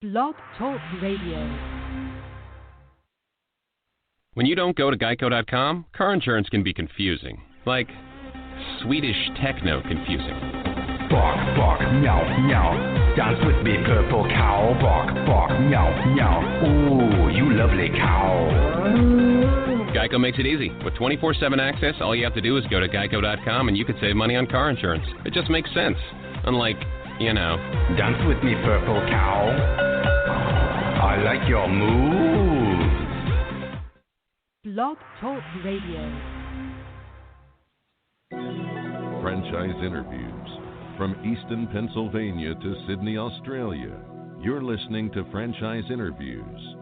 Blog Talk Radio. When you don't go to Geico.com, car insurance can be confusing. Like Swedish techno confusing. Bark, bark, meow, meow. Dance with me, purple cow. Bark, bark, meow, meow. Ooh, you lovely cow. Geico makes it easy. With 24/7 access, all you have to do is go to Geico.com and you could save money on car insurance. It just makes sense. Unlike, Dance with me, purple cow. I like your moves. Blog Talk Radio. Franchise interviews. From Easton, Pennsylvania to Sydney, Australia, you're listening to Franchise Interviews.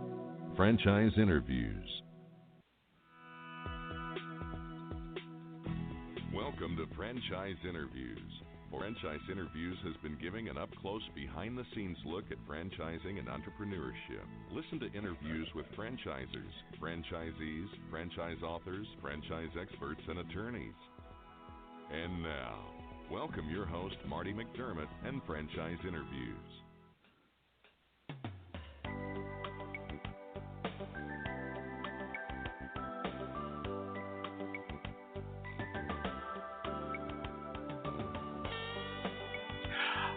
Franchise Interviews. Welcome to Franchise Interviews. Franchise Interviews has been giving an up-close, behind-the-scenes look at franchising and entrepreneurship. Listen to interviews with franchisers, franchisees, franchise authors, franchise experts, and attorneys. And now, welcome your host, Marty McDermott, and Franchise Interviews.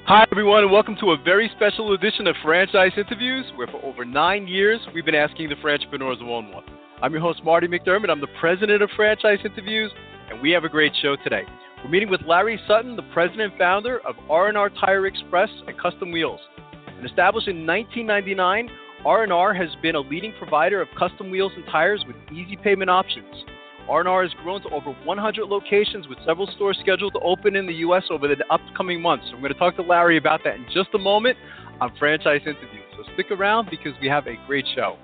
Hi, everyone, and welcome to a very special edition of Franchise Interviews, where for over 9 years, we've been asking the entrepreneurs one-on-one. I'm your host, Marty McDermott. I'm the president of Franchise Interviews, and we have a great show today. We're meeting with Larry Sutton, the president and founder of RNR Tire Express and Custom Wheels. And established in 1999, RNR has been a leading provider of custom wheels and tires with easy payment options. RNR has grown to over 100 locations with several stores scheduled to open in the U.S. over the upcoming months. So I'm going to talk to Larry about that in just a moment on Franchise Interviews. So stick around because we have a great show.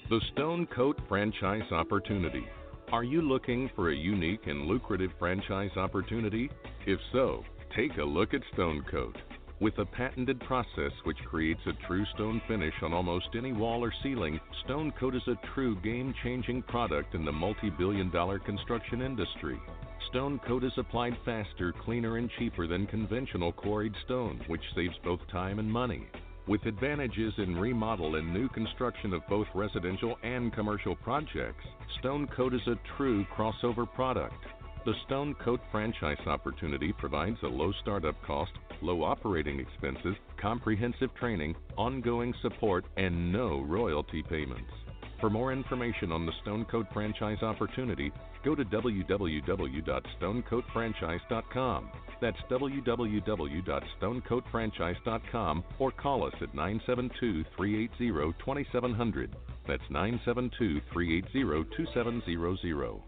The Stone Coat Franchise Opportunity. Are you looking for a unique and lucrative franchise opportunity? If so, take a look at Stone Coat. With a patented process which creates a true stone finish on almost any wall or ceiling, Stone Coat is a true game-changing product in the multi-billion-dollar construction industry. Stone Coat is applied faster, cleaner, and cheaper than conventional quarried stone, which saves both time and money. With advantages in remodel and new construction of both residential and commercial projects, Stone Coat is a true crossover product. The Stone Coat franchise opportunity provides a low startup cost, low operating expenses, comprehensive training, ongoing support, and no royalty payments. For more information on the Stone Coat franchise opportunity, go to www.stonecoatfranchise.com. That's www.stonecoatfranchise.com or call us at 972-380-2700. That's 972-380-2700.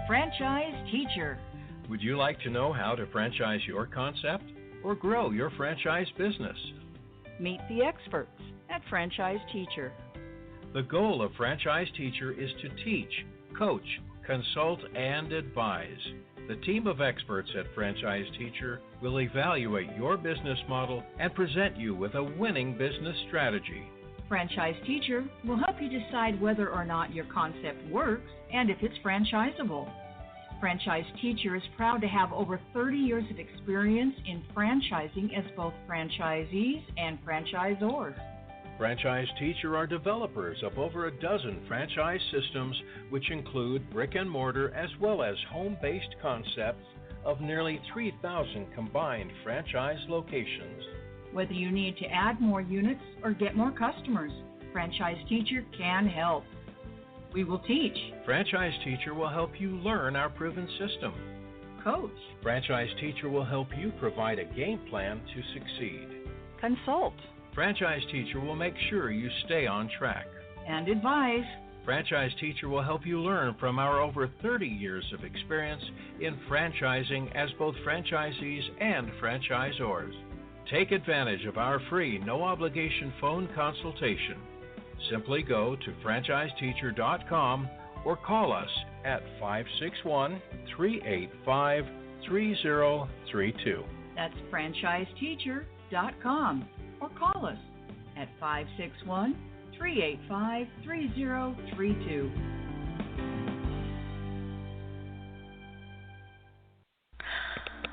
Franchise Teacher. Would you like to know how to franchise your concept or grow your franchise business? Meet the experts at Franchise Teacher. The goal of Franchise Teacher is to teach, coach, consult, and advise. The team of experts at Franchise Teacher will evaluate your business model and present you with a winning business strategy. Franchise Teacher will help you decide whether or not your concept works and if it's franchisable. Franchise Teacher is proud to have over 30 years of experience in franchising as both franchisees and franchisors. Franchise Teacher are developers of over a dozen franchise systems, which include brick and mortar as well as home-based concepts of nearly 3,000 combined franchise locations. Whether you need to add more units or get more customers, Franchise Teacher can help. We will teach. Franchise Teacher will help you learn our proven system. Coach. Franchise Teacher will help you provide a game plan to succeed. Consult. Franchise Teacher will make sure you stay on track. And advise. Franchise Teacher will help you learn from our over 30 years of experience in franchising as both franchisees and franchisors. Take advantage of our free, no-obligation phone consultation. Simply go to franchiseteacher.com or call us at 561-385-3032. That's franchiseteacher.com. franchiseinternetwork.com or call us at 561-385-3032.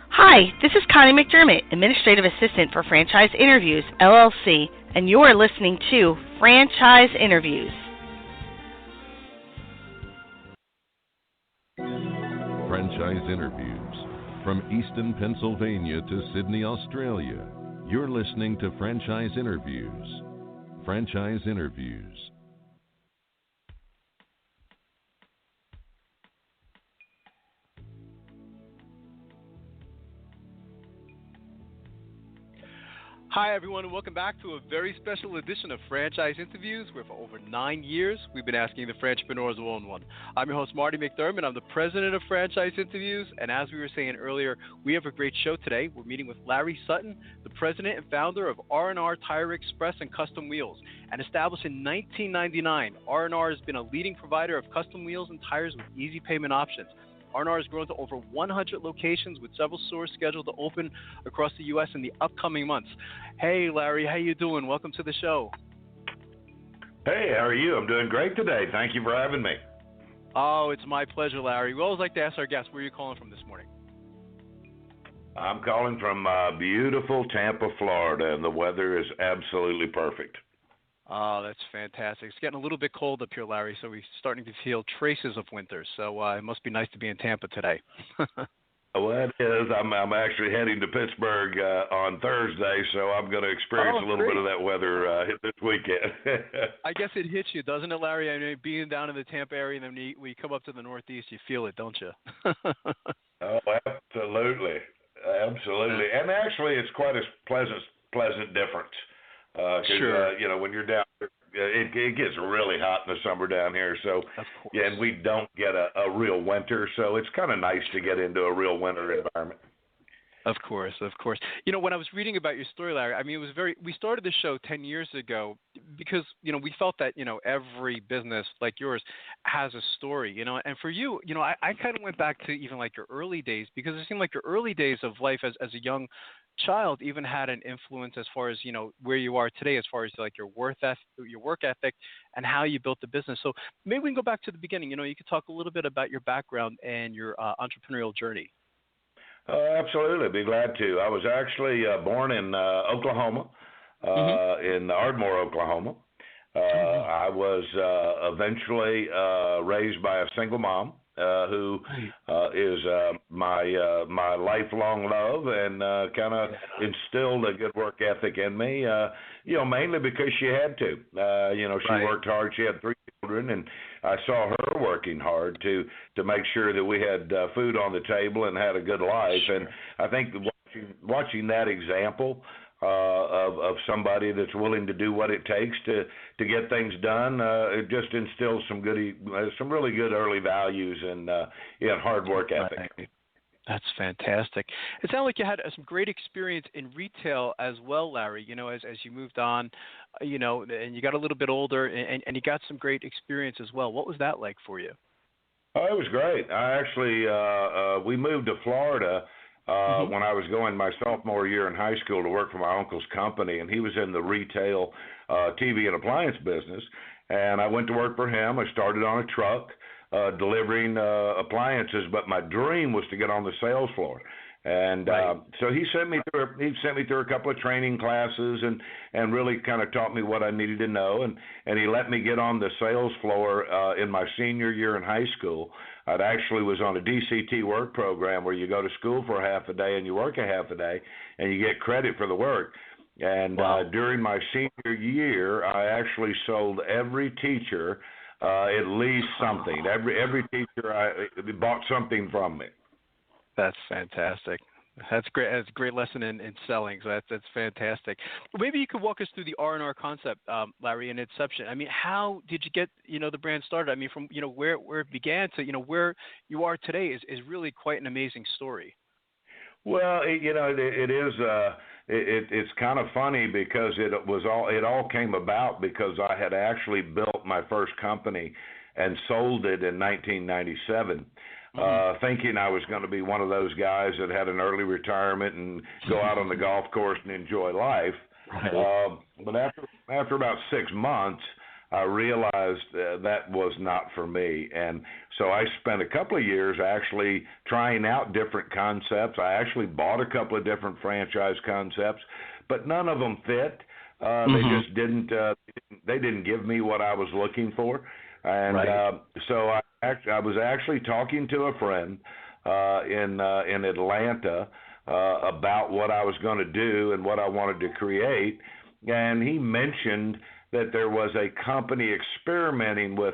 Hi, this is Connie McDermott, Administrative Assistant for Franchise Interviews, LLC, and you're listening to Franchise Interviews. Franchise Interviews. From Easton, Pennsylvania to Sydney, Australia, you're listening to Franchise Interviews. Franchise Interviews. Hi, everyone, and welcome back to a very special edition of Franchise Interviews, where for over 9 years, we've been asking the entrepreneurs who own one. I'm your host, Marty McDermott. I'm the president of Franchise Interviews, and as we were saying earlier, we have a great show today. We're meeting with Larry Sutton, the president and founder of RNR Tire Express and Custom Wheels. And established in 1999, RNR has been a leading provider of custom wheels and tires with easy payment options. RNR has grown to over 100 locations with several stores scheduled to open across the U.S. in the upcoming months. Hey, Larry, how you doing? Welcome to the show. Hey, how are you? I'm doing great today. Thank you for having me. Oh, it's my pleasure, Larry. We always like to ask our guests, where are you calling from this morning? I'm calling from beautiful Tampa, Florida, and the weather is absolutely perfect. Oh, that's fantastic. It's getting a little bit cold up here, Larry, so we're starting to feel traces of winter. So it must be nice to be in Tampa today. Well, it is. I'm actually heading to Pittsburgh on Thursday, so I'm going to experience a little bit of that weather this weekend. I guess it hits you, doesn't it, Larry? I mean, being down in the Tampa area, and then when you come up to the Northeast, you feel it, don't you? Oh, absolutely. Absolutely. And actually, it's quite a pleasant difference. Sure. When you're down there, it gets really hot in the summer down here. So, yeah, and we don't get a real winter, so it's kind of nice to get into a real winter environment. Of course, of course. You know, when I was reading about your story, Larry, I mean, we started the show 10 years ago because, we felt that, every business like yours has a story, and for you, I kind of went back to even like your early days, because it seemed like your early days of life as a young child even had an influence as far as, where you are today, as far as like your work ethic and how you built the business. So maybe we can go back to the beginning. You could talk a little bit about your background and your entrepreneurial journey. Absolutely, be glad to. I was actually born in Oklahoma, in Ardmore, Oklahoma. I was eventually raised by a single mom who is my lifelong love, and kind of instilled a good work ethic in me. Mainly because she had to. She worked hard. She had 3 children, and I saw her working hard to make sure that we had food on the table and had a good life. Sure. And I think watching that example of somebody that's willing to do what it takes to get things done, it just instills some really good early values and hard work ethic. Right. That's fantastic. It sounded like you had some great experience in retail as well, Larry, as you moved on, and you got a little bit older, and you got some great experience as well. What was that like for you? Oh, it was great. I actually, we moved to Florida when I was going my sophomore year in high school to work for my uncle's company, and he was in the retail TV and appliance business, and I went to work for him. I started on a truck delivering appliances, but my dream was to get on the sales floor. And so he sent me through a couple of training classes and really kind of taught me what I needed to know, and he let me get on the sales floor in my senior year in high school. I actually was on a DCT work program where you go to school for half a day and you work a half a day and you get credit for the work. And during my senior year, I actually sold every teacher at least something. Every teacher bought something from me. That's fantastic. That's great. That's a great lesson in selling. So that's fantastic. Maybe you could walk us through the R&R concept, Larry, and inception. I mean, how did you get the brand started? I mean, from where it began to where you are today is really quite an amazing story. Well, it is. It's kind of funny because it all came about because I had actually built my first company and sold it in 1997. thinking I was going to be one of those guys that had an early retirement and go out on the golf course and enjoy life. Right. But after about 6 months, I realized that was not for me. And so I spent a couple of years actually trying out different concepts. I actually bought a couple of different franchise concepts, but none of them fit. They just didn't. They didn't give me what I was looking for, and so I was actually talking to a friend in Atlanta about what I was going to do and what I wanted to create, and he mentioned that there was a company experimenting with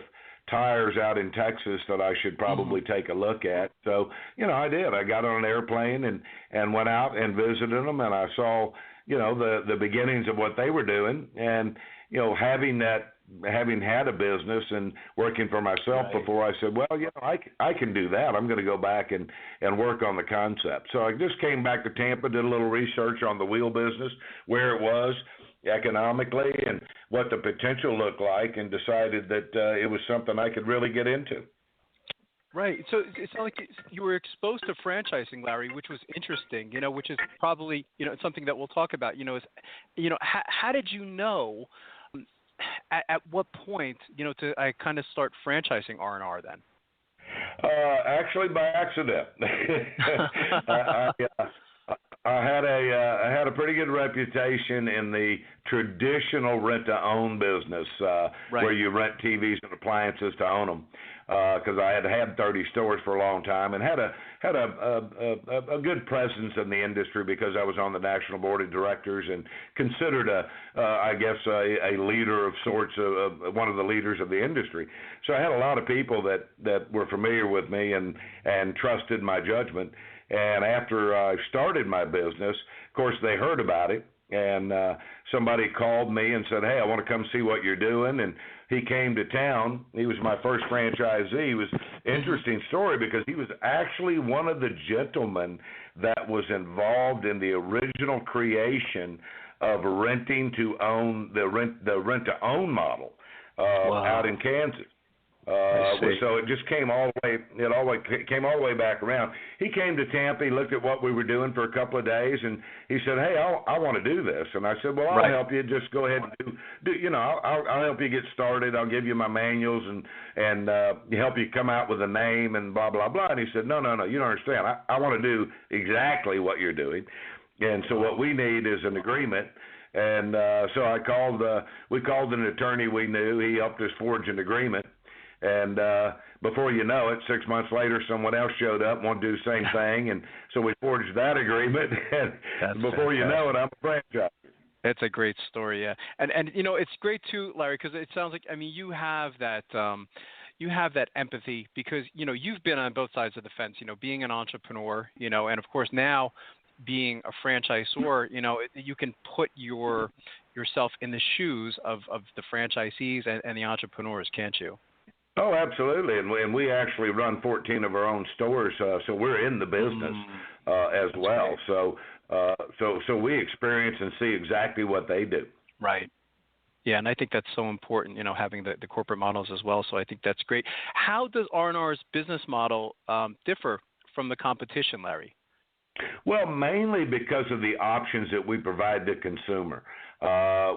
tires out in Texas that I should probably take a look at. So, I did. I got on an airplane and went out and visited them, and I saw the beginnings of what they were doing, and having had a business and working for myself before, I said, well, I can do that. I'm going to go back and work on the concept. So I just came back to Tampa, did a little research on the wheel business, where it was economically and what the potential looked like, and decided that it was something I could really get into. Right. So it's not like you were exposed to franchising, Larry, which was interesting, which is probably, something that we'll talk about, how did you know, at what point, to kind of start franchising RNR then? Actually by accident. I had a pretty good reputation in the traditional rent-to-own business, where you rent TVs and appliances to own them, because I had 30 stores for a long time and had a good presence in the industry because I was on the national board of directors and considered a leader of sorts, one of the leaders of the industry. So I had a lot of people that were familiar with me and trusted my judgment. And after I started my business, of course, they heard about it, and somebody called me and said, hey, I want to come see what you're doing. And he came to town. He was my first franchisee. It was an interesting story because he was actually one of the gentlemen that was involved in the original creation of renting to own, the rent-to-own model out in Kansas. So it just came all the way. It came all the way back around. He came to Tampa. He looked at what we were doing for a couple of days, and he said, "Hey, I want to do this." And I said, "Well, I'll help you. Just go ahead and do. I'll help you get started. I'll give you my manuals and help you come out with a name and blah blah blah." And he said, "No, you don't understand. I want to do exactly what you're doing, and so what we need is an agreement." And so we called an attorney we knew. He helped us forge an agreement. And before you know it, 6 months later, someone else showed up and wanted to do the same thing, and so we forged that agreement. And before you know it, I'm a franchise. That's a great story, yeah. And it's great too, Larry, because it sounds like you have that empathy because you've been on both sides of the fence. Being an entrepreneur, and of course now being a franchisor, you can put yourself in the shoes of the franchisees and the entrepreneurs, can't you? Oh, absolutely, and we actually run 14 of our own stores, so we're in the business as well. So we experience and see exactly what they do. Right. Yeah, and I think that's so important, having the corporate models as well. So I think that's great. How does RNR's business model differ from the competition, Larry? Well, mainly because of the options that we provide the consumer.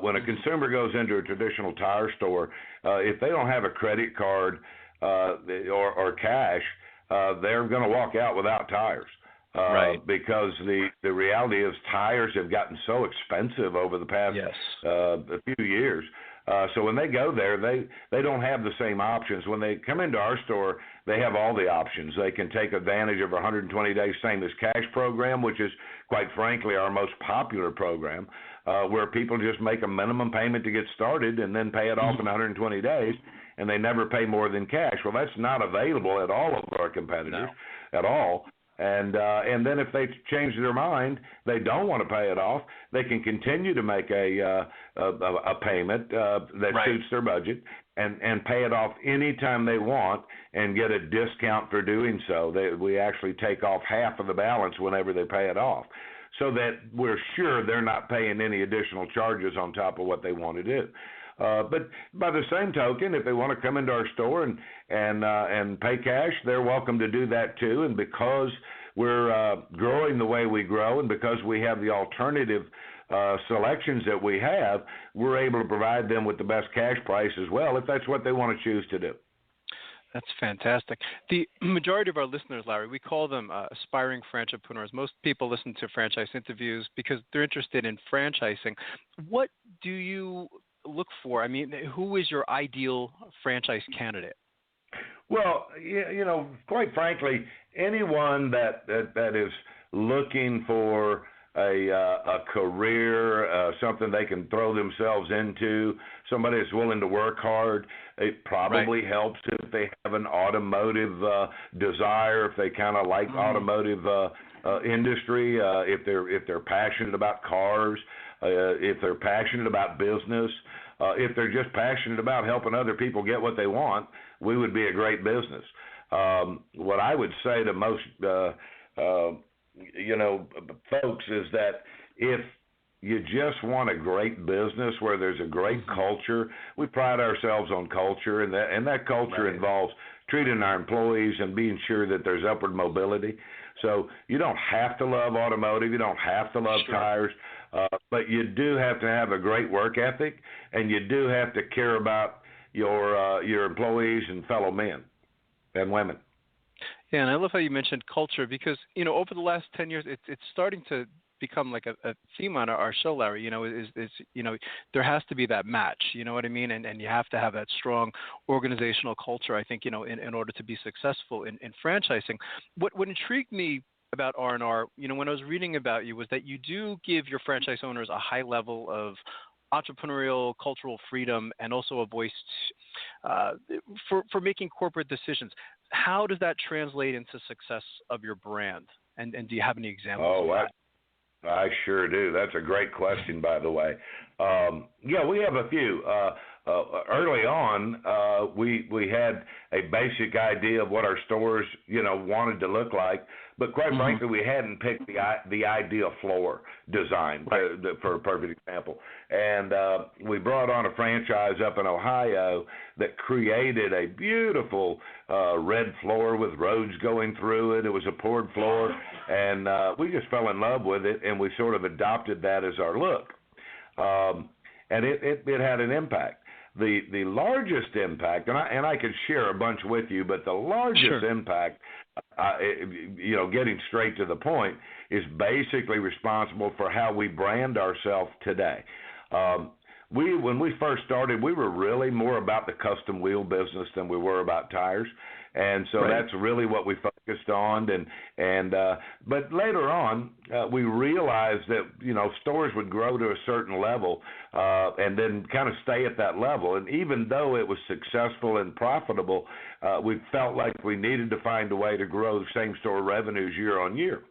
When a consumer goes into a traditional tire store, if they don't have a credit card or cash, they're going to walk out without tires. Because the reality is tires have gotten so expensive over the past a few years. So when they go there, they don't have the same options. When they come into our store, they have all the options. They can take advantage of our 120 days same as cash program, which is, quite frankly, our most popular program, where people just make a minimum payment to get started and then pay it off in 120 days, and they never pay more than cash. Well, that's not available at all of our competitors at all. And then if they change their mind, they don't want to pay it off, they can continue to make a payment that suits their budget and pay it off anytime they want and get a discount for doing so. We actually take off half of the balance whenever they pay it off. so that we're sure they're not paying any additional charges on top of what they want to do. But by the same token, if they want to come into our store and pay cash, they're welcome to do that too. And because we're growing the way we grow, and because we have the alternative selections that we have, we're able to provide them with the best cash price as well, if that's what they want to choose to do. That's fantastic. The majority of our listeners, Larry, we call them aspiring franchipreneurs. Most people listen to franchise interviews because they're interested in franchising. What do you look for? I mean, who is your ideal franchise candidate? Well, you know, quite frankly, anyone that is looking for a career, something they can throw themselves into, somebody that's willing to work hard. It probably helps if they have an automotive desire, if they kind of like automotive industry, if they're passionate about cars, if they're passionate about business, if they're just passionate about helping other people get what they want, we would be a great business. What I would say to most folks is that if you just want a great business where there's a great culture, we pride ourselves on culture, and that culture involves treating our employees and being sure that there's upward mobility. So you don't have to love automotive, you don't have to love tires, but you do have to have a great work ethic, and you do have to care about your employees and fellow men and women. Yeah, and I love how you mentioned culture because, you know, over the last 10 years, it's starting to become like a theme on our show, Larry. You know, is there has to be that match, you know what I mean? And you have to have that strong organizational culture, I think, you know, in order to be successful in franchising. What intrigued me about RNR, you know, when I was reading about you was that you do give your franchise owners a high level of entrepreneurial, cultural freedom, and also a voice for making corporate decisions. How does that translate into success of your brand? And do you have any examples of that? I sure do. That's a great question, by the way. Yeah, we have a few. Early on, we had a basic idea of what our stores, you know, wanted to look like, but quite frankly, we hadn't picked the ideal floor design for a perfect example. And we brought on a franchise up in Ohio that created a beautiful red floor with roads going through it. It was a poured floor, and we just fell in love with it, and we sort of adopted that as our look. And it had an impact. The largest impact, and I could share a bunch with you, but the largest impact, you know, getting straight to the point, is basically responsible for how we brand ourselves today. When we first started, we were really more about the custom wheel business than we were about tires. And so that's really what we focused on. But later on, we realized that, you know, stores would grow to a certain level and then kind of stay at that level. And even though it was successful and profitable, we felt like we needed to find a way to grow same-store revenues year on year.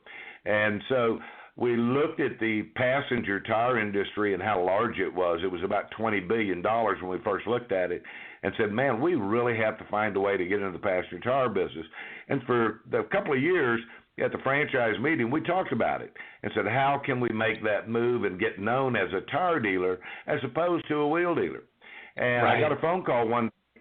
And so we looked at the passenger tire industry and how large it was. It was about $20 billion when we first looked at it, and said, man, we really have to find a way to get into the passenger tire business. And for a couple of years at the franchise meeting, we talked about it and said, how can we make that move and get known as a tire dealer as opposed to a wheel dealer? And I got a phone call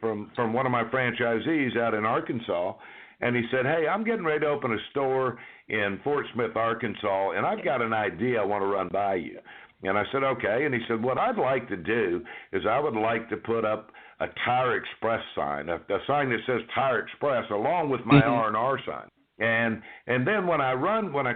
from one of my franchisees out in Arkansas, and he said, hey, I'm getting ready to open a store in Fort Smith, Arkansas, and I've got an idea I want to run by you. And I said, okay. And he said, what I'd like to do is I would like to put up a Tire Express sign, a sign that says Tire Express, along with my R&R sign. And then when I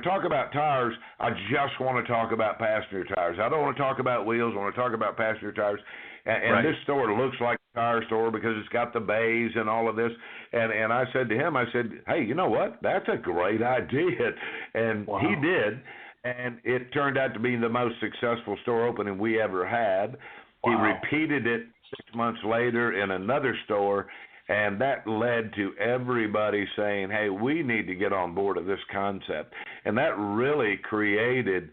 talk about tires, I just want to talk about passenger tires. I don't want to talk about wheels. I want to talk about passenger tires. And this store looks like a tire store because it's got the bays and all of this. And I said to him, I said, hey, you know what? That's a great idea. And he did. And it turned out to be the most successful store opening we ever had. He repeated it 6 months later in another store, and that led to everybody saying, hey, we need to get on board of this concept. And that really created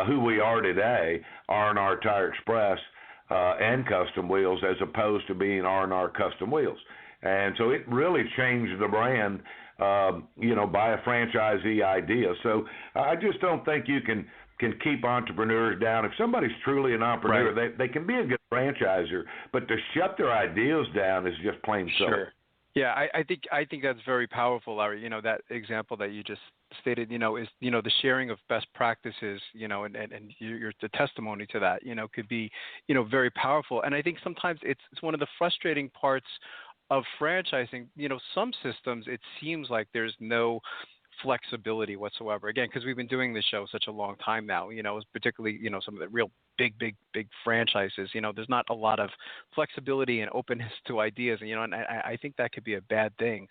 who we are today, R&R Tire Express and Custom Wheels, as opposed to being R&R Custom Wheels. And so it really changed the brand, by a franchisee idea. So I just don't think you can can keep entrepreneurs down. If somebody's truly an entrepreneur, they can be a good franchiser, but to shut their ideas down is just plain silly. Sure. Yeah, I think that's very powerful, Larry. That example that you just stated, is the sharing of best practices, and your the testimony to that, could be, very powerful. And I think sometimes it's one of the frustrating parts of franchising. Some systems, it seems like there's no flexibility whatsoever. Again, because we've been doing this show such a long time now, particularly, some of the real big franchises, there's not a lot of flexibility and openness to ideas, and I think that could be a bad thing.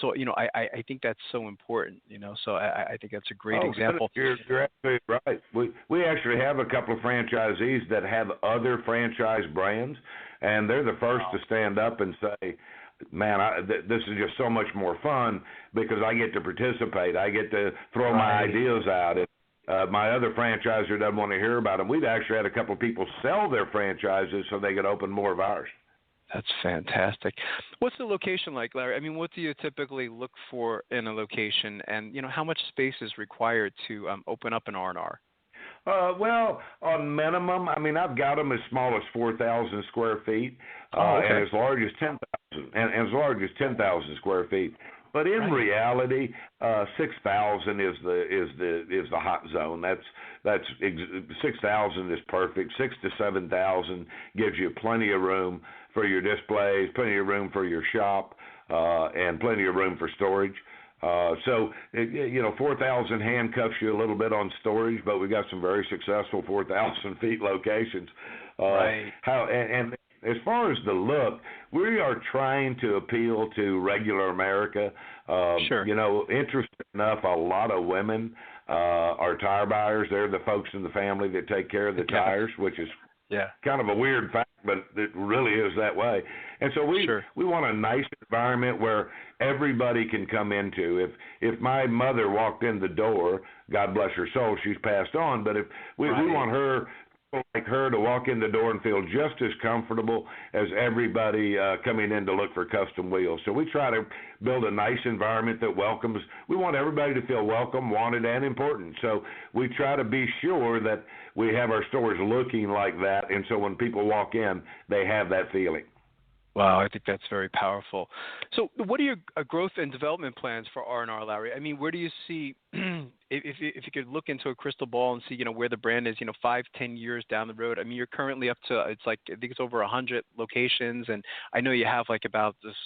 So, I think that's so important, so I think that's a great example. You're absolutely right. We actually have a couple of franchisees that have other franchise brands, and they're the first to stand up and say, man, this is just so much more fun because I get to participate. I get to throw my ideas out. And my other franchisor doesn't want to hear about them. We've actually had a couple of people sell their franchises so they could open more of ours. That's fantastic. What's the location like, Larry? I mean, what do you typically look for in a location, and how much space is required to open up an R&R? Well, on minimum, I mean, I've got them as small as 4,000 square feet, and as large as 10,000, and as large as 10,000 square feet. But in reality, 6,000 is the hot zone. That's 6,000 is perfect. 6,000 to 7,000 gives you plenty of room for your displays, plenty of room for your shop, and plenty of room for storage. So 4,000 handcuffs you a little bit on storage, but we got some very successful 4,000 feet locations. And as far as the look, we are trying to appeal to regular America. Sure. Interesting enough, a lot of women are tire buyers. They're the folks in the family that take care of the tires, which is kind of a weird fact, but it really is that way. And so we want a nice environment where everybody can come into. If my mother walked in the door, God bless her soul, she's passed on, but if we want her like her to walk in the door and feel just as comfortable as everybody coming in to look for custom wheels. So we try to build a nice environment that welcomes. We want everybody to feel welcome, wanted, and important. So we try to be sure that we have our stores looking like that, and so when people walk in, they have that feeling. Wow, I think that's very powerful. So what are your growth and development plans for R&R, Larry? I mean, where do you see, if you could look into a crystal ball and see, where the brand is, 5-10 years down the road? I mean, you're currently up to, I think it's over 100 locations, and I know you have about this,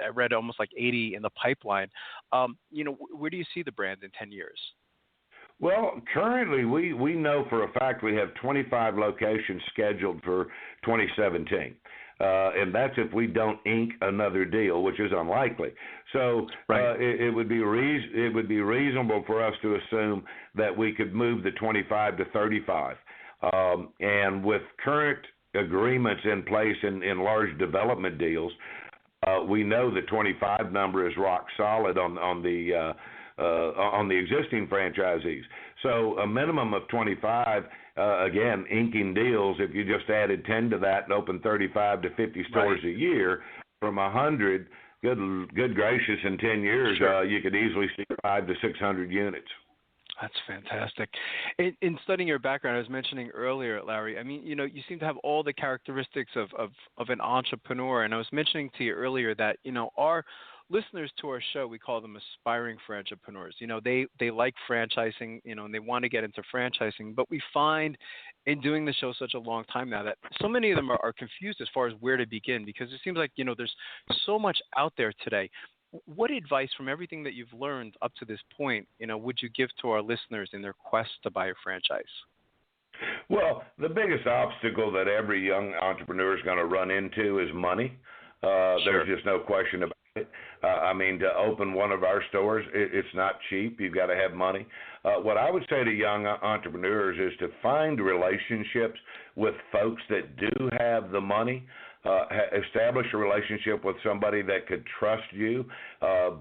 I read almost 80 in the pipeline. Where do you see the brand in 10 years? Well, currently we know for a fact we have 25 locations scheduled for 2017. And that's if we don't ink another deal, which is unlikely. So it would be reasonable for us to assume that we could move the 25 to 35. And with current agreements in place in large development deals, we know the 25 number is rock solid on the existing franchisees. So a minimum of 25. Again, inking deals, if you just added 10 to that and opened 35 to 50 stores a year, from 100, good gracious, in 10 years, you could easily see 500 to 600 units. That's fantastic. In studying your background, I was mentioning earlier, Larry, I mean, you seem to have all the characteristics of an entrepreneur, and I was mentioning to you earlier that, our listeners to our show, we call them aspiring franchipreneurs. They like franchising, and they want to get into franchising. But we find in doing the show such a long time now that so many of them are confused as far as where to begin, because it seems like, there's so much out there today. What advice from everything that you've learned up to this point, would you give to our listeners in their quest to buy a franchise? Well, the biggest obstacle that every young entrepreneur is going to run into is money. There's just no question about it. I mean, to open one of our stores, it's not cheap. You've got to have money. What I would say to young entrepreneurs is to find relationships with folks that do have the money. Establish a relationship with somebody that could trust you,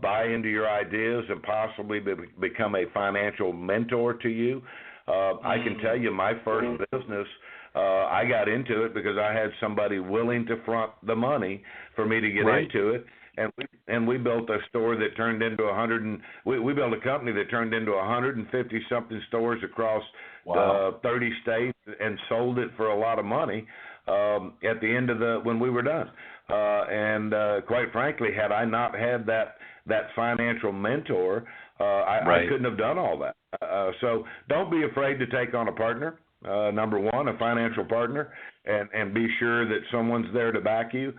buy into your ideas, and possibly become a financial mentor to you. I can tell you my first business, I got into it because I had somebody willing to front the money for me to get into it. and we built a store that turned into we built a company that turned into 150 something stores across 30 states and sold it for a lot of money at the end of when we were done. And quite frankly, had I not had that financial mentor, I couldn't have done all that. So don't be afraid to take on a partner. Number one, a financial partner, and be sure that someone's there to back you.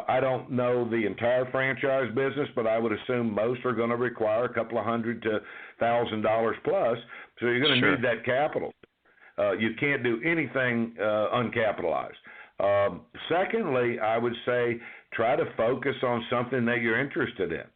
I don't know the entire franchise business, but I would assume most are going to require a couple of $100 to $1,000 plus. So you're going to need that capital. You can't do anything uncapitalized. Secondly, I would say try to focus on something that you're interested in.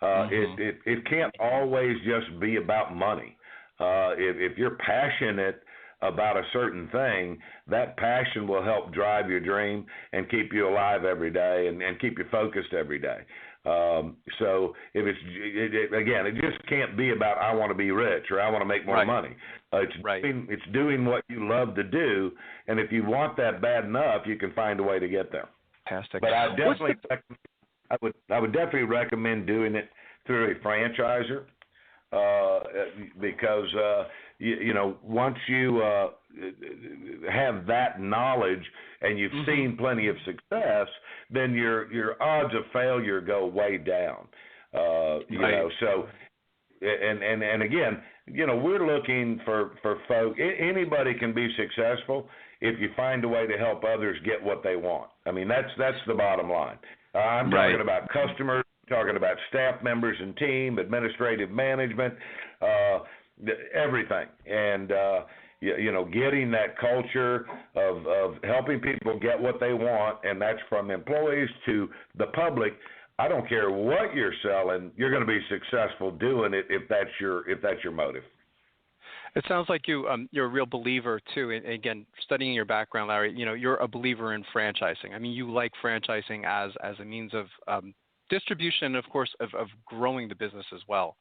It can't always just be about money. If you're passionate about a certain thing, that passion will help drive your dream and keep you alive every day and keep you focused every day. So if it just can't be about I want to be rich or I want to make more money. It's doing what you love to do, and if you want that bad enough, you can find a way to get there. Fantastic. But I would definitely recommend doing it through a franchisor because once you have that knowledge and you've seen plenty of success, then your odds of failure go way down. So and again, we're looking for folk. Anybody can be successful if you find a way to help others get what they want. I mean, that's the bottom line. I'm talking about customers, talking about staff members and team, administrative management, everything. And, getting that culture of helping people get what they want, and that's from employees to the public. I don't care what you're selling, you're going to be successful doing it if that's your motive. It sounds like you're a real believer too. And again, studying your background, Larry, you're a believer in franchising. I mean, you like franchising as a means of distribution, and of course, of growing the business as well.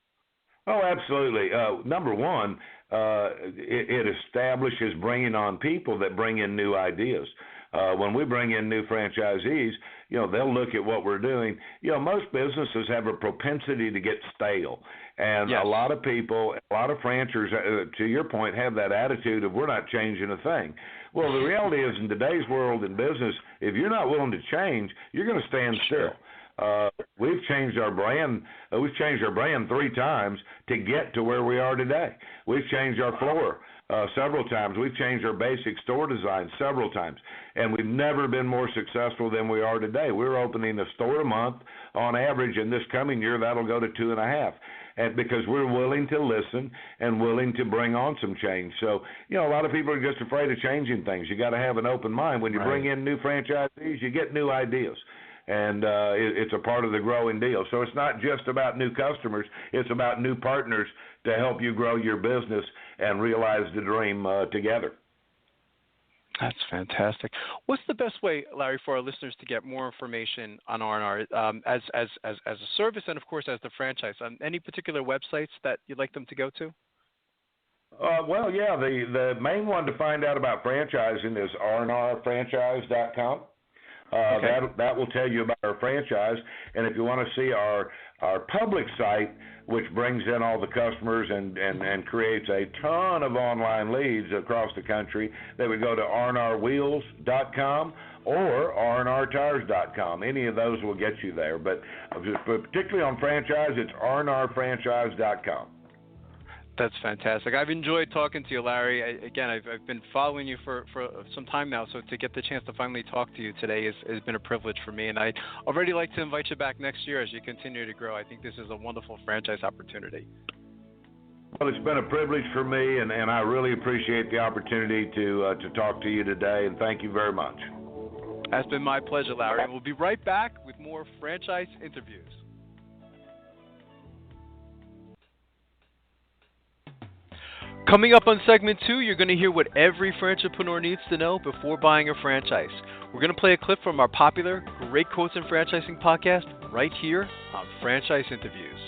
Oh, absolutely. Number one, it establishes bringing on people that bring in new ideas. When we bring in new franchisees, they'll look at what we're doing. Most businesses have a propensity to get stale. And a lot of people, a lot of franchisors, to your point, have that attitude of we're not changing a thing. Well, the reality is in today's world in business, if you're not willing to change, you're going to stand still. We've changed our brand. We've changed our brand 3 times to get to where we are today. We've changed our floor several times. We've changed our basic store design several times, and we've never been more successful than we are today. We're opening a store a month on average, and this coming year that'll go to 2.5. And because we're willing to listen and willing to bring on some change. So, a lot of people are just afraid of changing things. You got to have an open mind. When you bring in new franchisees, you get new ideas. And it's a part of the growing deal. So it's not just about new customers. It's about new partners to help you grow your business and realize the dream together. That's fantastic. What's the best way, Larry, for our listeners to get more information on RNR as a service and, of course, as the franchise? Any particular websites that you'd like them to go to? The main one to find out about franchising is rnrfranchise.com. That will tell you about our franchise. And if you want to see our public site, which brings in all the customers and creates a ton of online leads across the country, they would go to rnrwheels.com or rnrtires.com. Any of those will get you there. But particularly on franchise, it's rnrfranchise.com. That's fantastic. I've enjoyed talking to you, Larry. I've been following you for some time now, so to get the chance to finally talk to you today has been a privilege for me, and I'd already like to invite you back next year as you continue to grow. I think this is a wonderful franchise opportunity. Well, it's been a privilege for me, and I really appreciate the opportunity to talk to you today, and thank you very much. It's been my pleasure, Larry, and we'll be right back with more franchise interviews. Coming up on segment 2, you're going to hear what every franchipreneur needs to know before buying a franchise. We're going to play a clip from our popular Great Quotes in Franchising podcast right here on Franchise Interviews.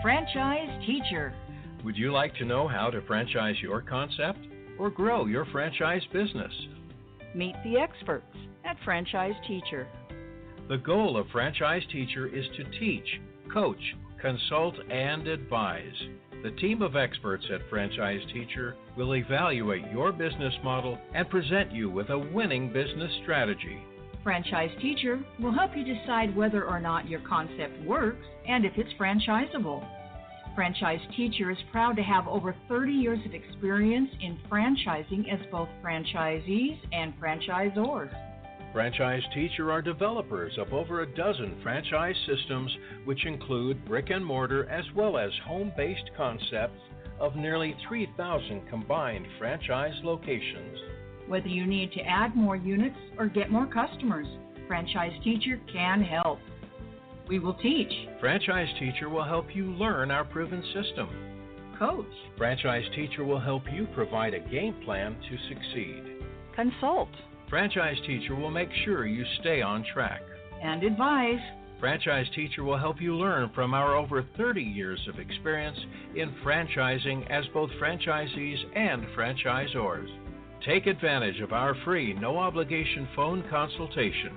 Franchise Teacher, Would you like to know how to franchise your concept or grow your franchise business? Meet the experts at Franchise Teacher. The goal of Franchise Teacher is to teach, coach, consult, and advise. The team of experts at Franchise Teacher will evaluate your business model and present you with a winning business strategy. Franchise Teacher will help you decide whether or not your concept works and if it's franchisable. Franchise Teacher is proud to have over 30 years of experience in franchising as both franchisees and franchisors. Franchise Teacher are developers of over a dozen franchise systems, which include brick and mortar as well as home-based concepts of nearly 3,000 combined franchise locations. Whether you need to add more units or get more customers, Franchise Teacher can help. We will teach. Franchise Teacher will help you learn our proven system. Coach. Franchise Teacher will help you provide a game plan to succeed. Consult. Franchise Teacher will make sure you stay on track. And advise. Franchise Teacher will help you learn from our over 30 years of experience in franchising as both franchisees and franchisors. Take advantage of our free, no-obligation phone consultation.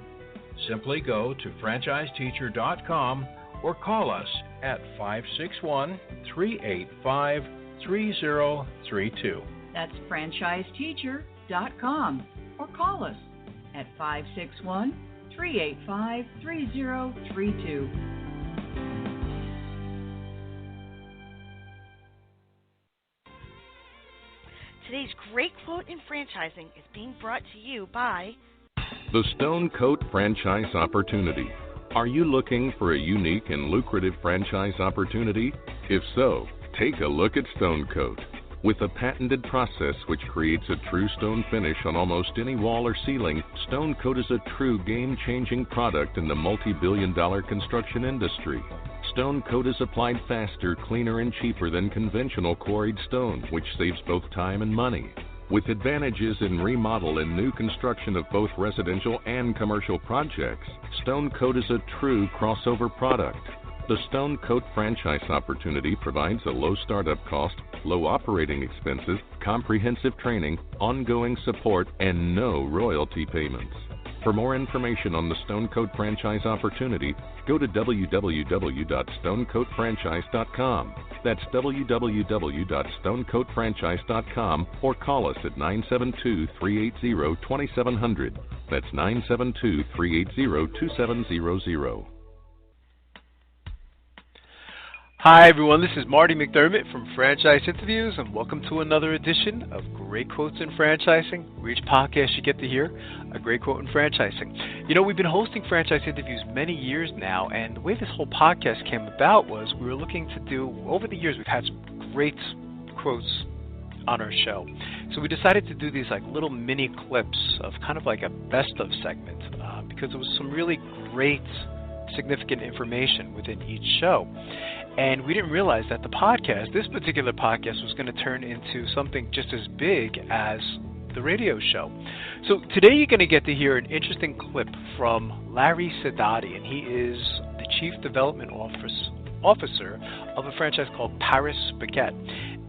Simply go to franchiseteacher.com or call us at 561-385-3032. That's franchiseteacher.com or call us at 561-385-3032. Today's great quote in franchising is being brought to you by The Stone Coat Franchise Opportunity. Are you looking for a unique and lucrative franchise opportunity? If so, take a look at Stone Coat. With a patented process which creates a true stone finish on almost any wall or ceiling, Stone Coat is a true game-changing product in the multi-billion-dollar construction industry. Stone Coat is applied faster, cleaner, and cheaper than conventional quarried stone, which saves both time and money. With advantages in remodel and new construction of both residential and commercial projects, Stone Coat is a true crossover product. The Stone Coat franchise opportunity provides a low startup cost, low operating expenses, comprehensive training, ongoing support, and no royalty payments. For more information on the Stone Coat franchise opportunity, go to www.stonecoatfranchise.com. That's www.stonecoatfranchise.com or call us at 972-380-2700. That's 972-380-2700. Hi everyone, this is Marty McDermott from Franchise Interviews, and welcome to another edition of Great Quotes in Franchising, where each podcast you get to hear a great quote in franchising. You know, we've been hosting Franchise Interviews many years now, and the way this whole podcast came about was we were looking to do, over the years we've had some great quotes on our show. So we decided to do these like little mini clips of kind of like a best of segment, because there was some really great significant information within each show. And we didn't realize that this particular podcast was going to turn into something just as big as the radio show. So today you're going to get to hear an interesting clip from Larry Sadati, and he is the Chief Development Officer of a franchise called Paris Baguette.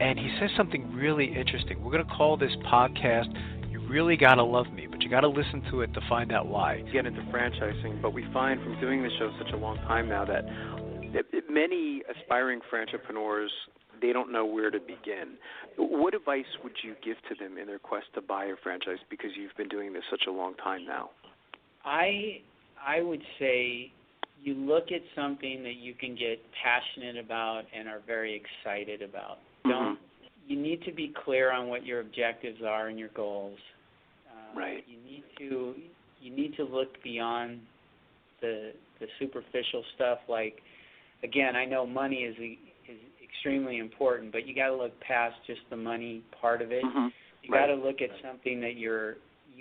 And he says something really interesting. We're going to call this podcast You Really Gotta Love Me, but you got to listen to it to find out why. Get into franchising, but we find from doing the show such a long time now that many aspiring franchipreneurs, they don't know where to begin. What advice would you give to them in their quest to buy a franchise, because you've been doing this such a long time now? I would say you look at something that you can get passionate about and are very excited about. You need to be clear on what your objectives are and your goals. Right. You need to look beyond the superficial stuff. Like, again, I know money is extremely important, but you got to look past just the money part of it. You got to look at something that you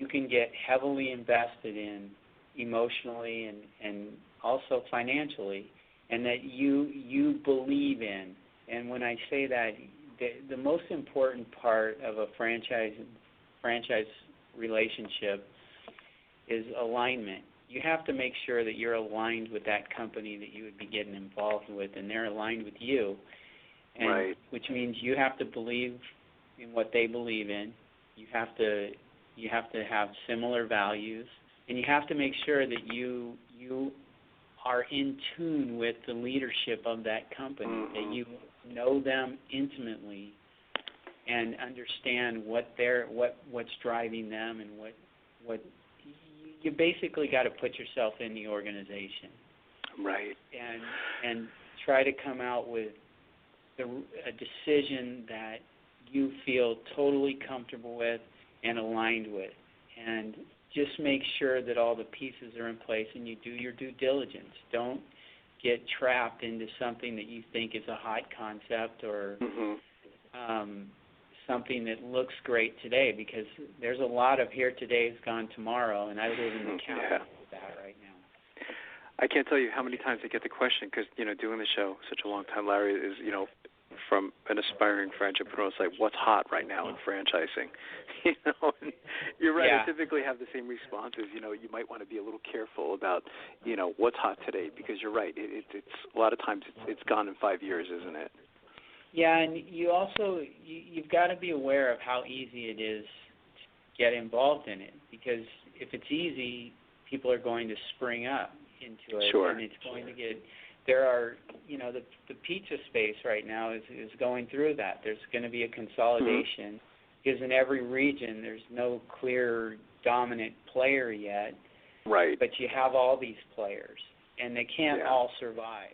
can get heavily invested in emotionally and also financially, and that you believe in. And when I say that, the most important part of a franchise relationship is alignment. You have to make sure that you're aligned with that company that you would be getting involved with, and they're aligned with you. and which means you have to believe in what they believe in. You have to have similar values, and you have to make sure that you are in tune with the leadership of that company, that you know them intimately and understand what's driving them, and what you basically got to put yourself in the organization, right? And try to come out with a decision that you feel totally comfortable with and aligned with, and just make sure that all the pieces are in place and you do your due diligence. Don't get trapped into something that you think is a hot concept or something that looks great today, because there's a lot of here today is gone tomorrow, and I live in the capital of that right now. I can't tell you how many times I get the question, because, doing the show such a long time, Larry, is, from an aspiring entrepreneur, it's like, what's hot right now in franchising? And you're right. Yeah. I typically have the same responses. You might want to be a little careful about, what's hot today, because you're right. It's a lot of times it's gone in 5 years, isn't it? Yeah, and you also you've got to be aware of how easy it is to get involved in it, because if it's easy, people are going to spring up into it, sure. And it's going to get. There are, the pizza space right now is going through that. There's going to be a consolidation, because in every region there's no clear dominant player yet. Right. But you have all these players, and they can't all survive.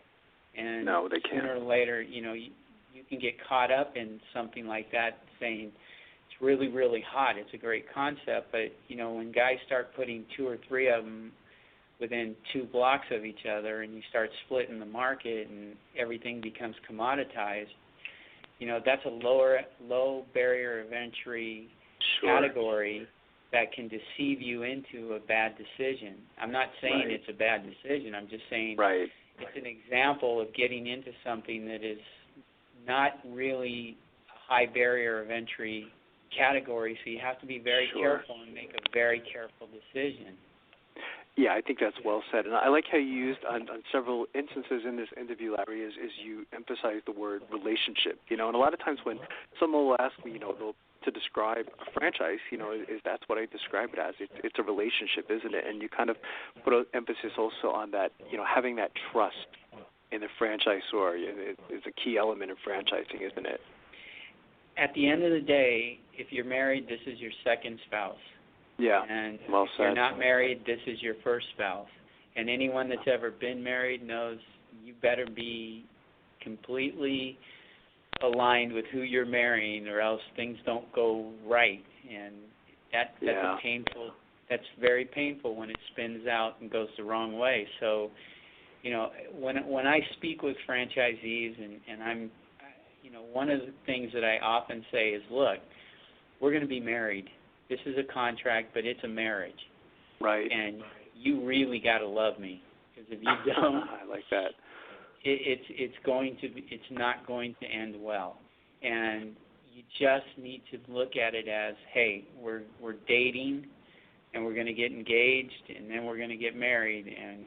And no, they can't. Sooner or later, you can get caught up in something like that, saying it's really, really hot. It's a great concept, but when guys start putting 2 or 3 of them within 2 blocks of each other, and you start splitting the market, and everything becomes commoditized, that's a low barrier of entry category that can deceive you into a bad decision. I'm not saying it's a bad decision. I'm just saying it's an example of getting into something that is not really a high barrier of entry category, so you have to be very careful and make a very careful decision. Yeah, I think that's well said. And I like how you used on several instances in this interview, Larry, is you emphasize the word relationship. And a lot of times when someone will ask me, to describe a franchise, is that's what I describe it as. It's a relationship, isn't it? And you kind of put an emphasis also on that, having that trust in the franchisor is a key element of franchising, isn't it? At the end of the day, if you're married, this is your second spouse. Yeah, and well if said. you're not married, this is your first spouse. And anyone that's ever been married knows you better be completely aligned with who you're marrying, or else things don't go right. And that's that's very painful when it spins out and goes the wrong way. So, when I speak with franchisees, and I'm, one of the things that I often say is, look, we're going to be married. This is a contract, but it's a marriage. Right. And you really got to love me, because if you don't, I like that. It's not going to end well. And you just need to look at it as, hey, we're dating, and we're going to get engaged, and then we're going to get married, and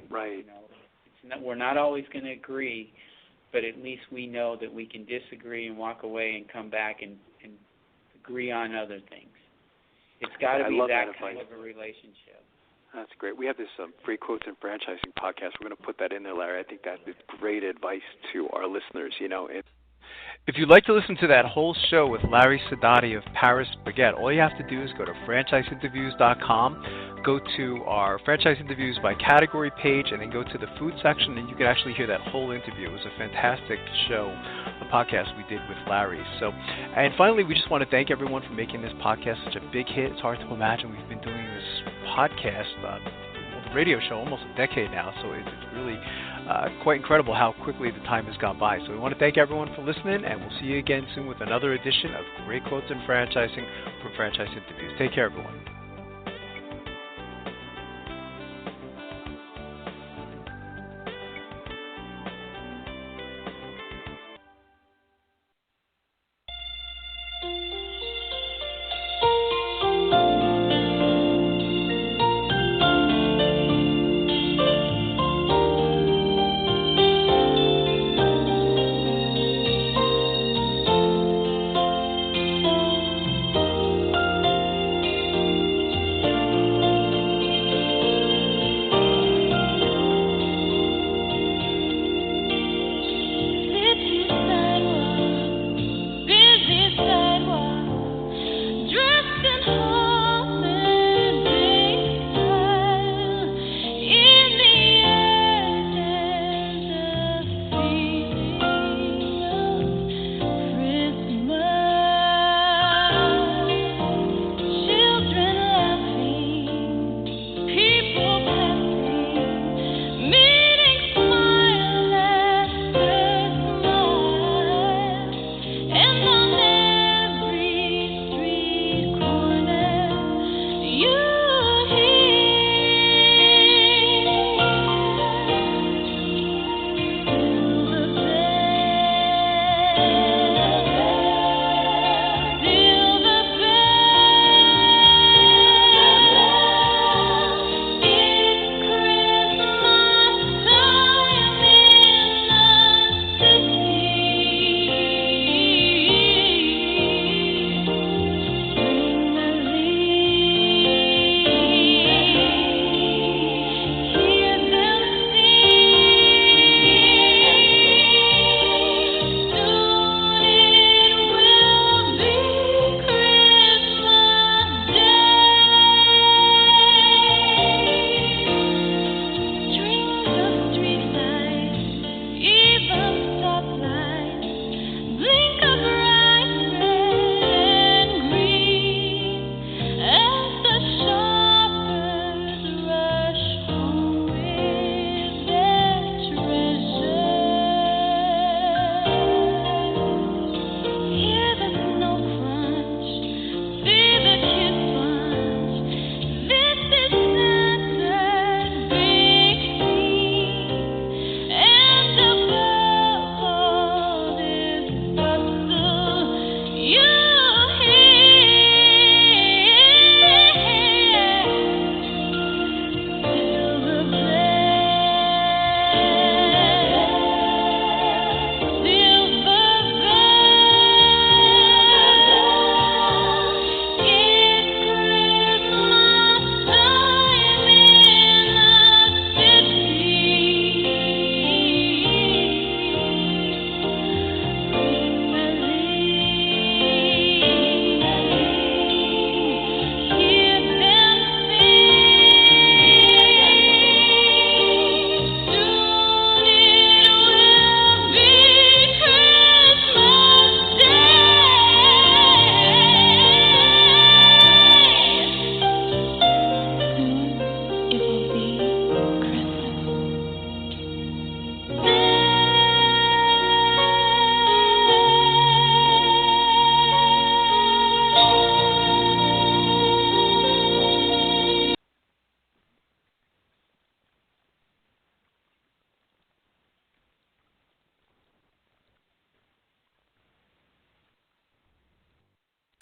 we're not always going to agree, but at least we know that we can disagree and walk away and come back and agree on other things. It's got to be that kind of a relationship. That's great. We have this free quotes and franchising podcast. We're going to put that in there, Larry. I think that is great advice to our listeners. If you'd like to listen to that whole show with Larry Sadati of Paris Baguette, all you have to do is go to franchiseinterviews.com, go to our franchise interviews by category page, and then go to the food section, and you can actually hear that whole interview. It was a fantastic show, a podcast we did with Larry. And finally, we just want to thank everyone for making this podcast such a big hit. It's hard to imagine we've been doing this podcast, radio show, almost a decade now, so it's really quite incredible how quickly the time has gone by. So we want to thank everyone for listening, and we'll see you again soon with another edition of Great Quotes in Franchising from Franchise Interviews. Take care, everyone.